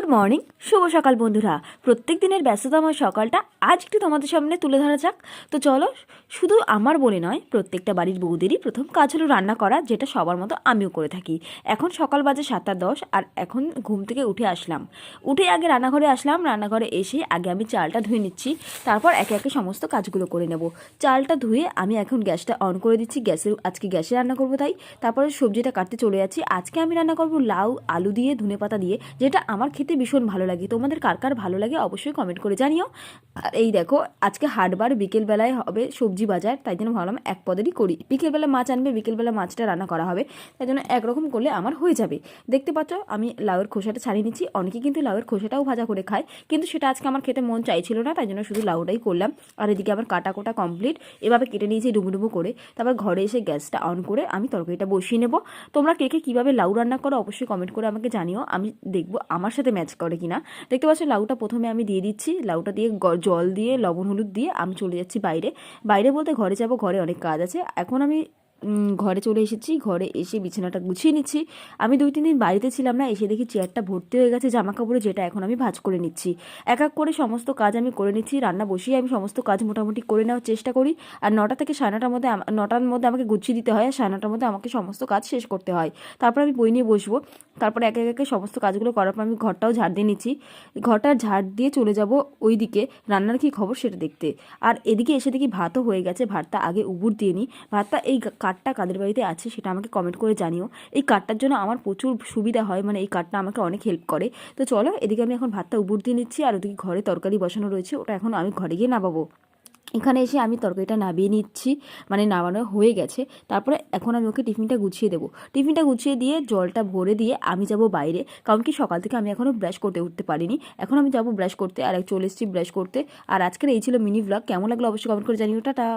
Good morning, শুভ সকাল বন্ধুরা। প্রত্যেক দিনের ব্যস্ততম সকালটা আজ একটু তোমাদের সামনে তুলে ধরা যাক। তো চলো, শুধু আমার বলে নয়, প্রত্যেকটা বাড়ির বউদেরই প্রথম কাজ হলো রান্না করা, যেটা সবার মতো আমিও করে থাকি। এখন সকাল বাজে 7:10 আর এখন ঘুম থেকে উঠে আসলাম। উঠে আগে রান্নাঘরে আসলাম। রান্নাঘরে এসে আগে আমি চালটা ধুয়ে নিচ্ছি, তারপর একে একে সমস্ত কাজগুলো করে নেব। চালটা ধুয়ে আমি এখন গ্যাসটা অন করে দিচ্ছি। আজকে গ্যাসে রান্না করবো, তাই তারপরে সবজিটা কাটতে চলে যাচ্ছি। আজকে আমি রান্না করবো লাউ আলু দিয়ে ধনেপাতা দিয়ে, যেটা আমার খেতে ভীষণ ভালো লাগে। তোমাদের কার কার ভালো লাগে অবশ্যই কমেন্ট করে জানিও। আর এই দেখো, আজকে হাটবার বিকেলবেলায় হবে সবজি বাজার, তাই জন্য ভাবলাম এক পদেরই করি। বিকেলবেলা মাছ আনবে, বিকেলবেলা মাছটা রান্না করা হবে, তাই জন্য একরকম করলে আমার হয়ে যাবে। দেখতে পাচ্ছ আমি লাউয়ের খোসাটা ছাড়িয়ে নিচ্ছি। অনেকে কিন্তু লাউয়ের খোসাটাও ভাজা করে খায়, কিন্তু সেটা আজকে আমার খেতে মন চাইছিল না, তাই জন্য শুধু লাউটাই করলাম। আর এদিকে আমার কাটা কোটা কমপ্লিট, এভাবে কেটে নিয়েছি ডুমো করে। তারপর ঘরে এসে গ্যাসটা অন করে আমি তরকারিটা বসিয়ে নেব। তোমরা কে কে কীভাবে লাউ রান্না করো অবশ্যই কমেন্ট করে আমাকে জানিও, আমি দেখবো আমার সাথে ম্যাচ করে কিনা। দেখতে পাচ্ছ লাউটা প্রথমে আমি দিয়ে দিচ্ছি। লাউটা দিয়ে জল দিয়ে লবণ হলুদ দিয়ে আমি চলে যাচ্ছি বাইরে। বাইরে বলতে ঘরে যাব, ঘরে অনেক কাজ আছে। এখন আমি ঘরে চলে এসেছি। ঘরে এসে বিছানাটা গুছিয়ে নিচ্ছি। আমি 2-3 দিন বাড়িতে ছিলাম না, এসে দেখি চেয়ারটা ভর্তি হয়ে গেছে জামা কাপড়ে, যেটা এখন আমি ভাঁজ করে নিচ্ছি। এক এক করে সমস্ত কাজ আমি করে নিচ্ছি। রান্না বসিয়ে আমি সমস্ত কাজ মোটামুটি করে নেওয়ার চেষ্টা করি। আর 9টা থেকে 9:30টার মধ্যে 9টার মধ্যে আমাকে গুছিয়ে দিতে হয়, আর 9:30টার মধ্যে আমাকে সমস্ত কাজ শেষ করতে হয়। তারপর আমি বই নিয়ে বসবো। তারপরে একে একে সমস্ত কাজগুলো করার পর আমি ঘরটাও ঝাড় দিয়ে নিচ্ছি। ঘরটা ঝাড় দিয়ে চলে যাব ওই দিকে রান্নার কী খবর সেটা দেখতে। আর এদিকে এসে দেখি ভাতও হয়ে গেছে। ভাতটা আগে উবুর দিয়ে নিই। ভাতটা এই কাঠটা কাদের বাড়িতে আছে সেটা আমাকে কমেন্ট করে জানিও। এই কাঠটার জন্য আমার প্রচুর সুবিধা হয়, মানে এই কাঠটা আমাকে অনেক হেল্প করে। তো চলো, এদিকে আমি এখন ভাতটা উবুর দিয়ে নিচ্ছি। আর ওদিকে ঘরে তরকারি বসানো রয়েছে, ওটা এখন আমি ঘরে গিয়ে নামাবো। এখানে এসে আমি তরকারিটা নামিয়ে নিচ্ছি, মানে নামানো হয়ে গেছে। তারপরে এখন আমি ওকে টিফিনটা গুছিয়ে দেবো। টিফিনটা গুছিয়ে দিয়ে জলটা ভরে দিয়ে আমি যাব বাইরে, কারণ কি সকাল থেকে আমি এখনও ব্রাশ করতে উঠতে পারিনি। এখন আমি যাব ব্রাশ করতে, আর চলে এসেছি ব্রাশ করতে। আর আজকের এই ছিল মিনি ব্লগ। কেমন লাগলো অবশ্যই কমেন্ট করে জানিও। টাটা।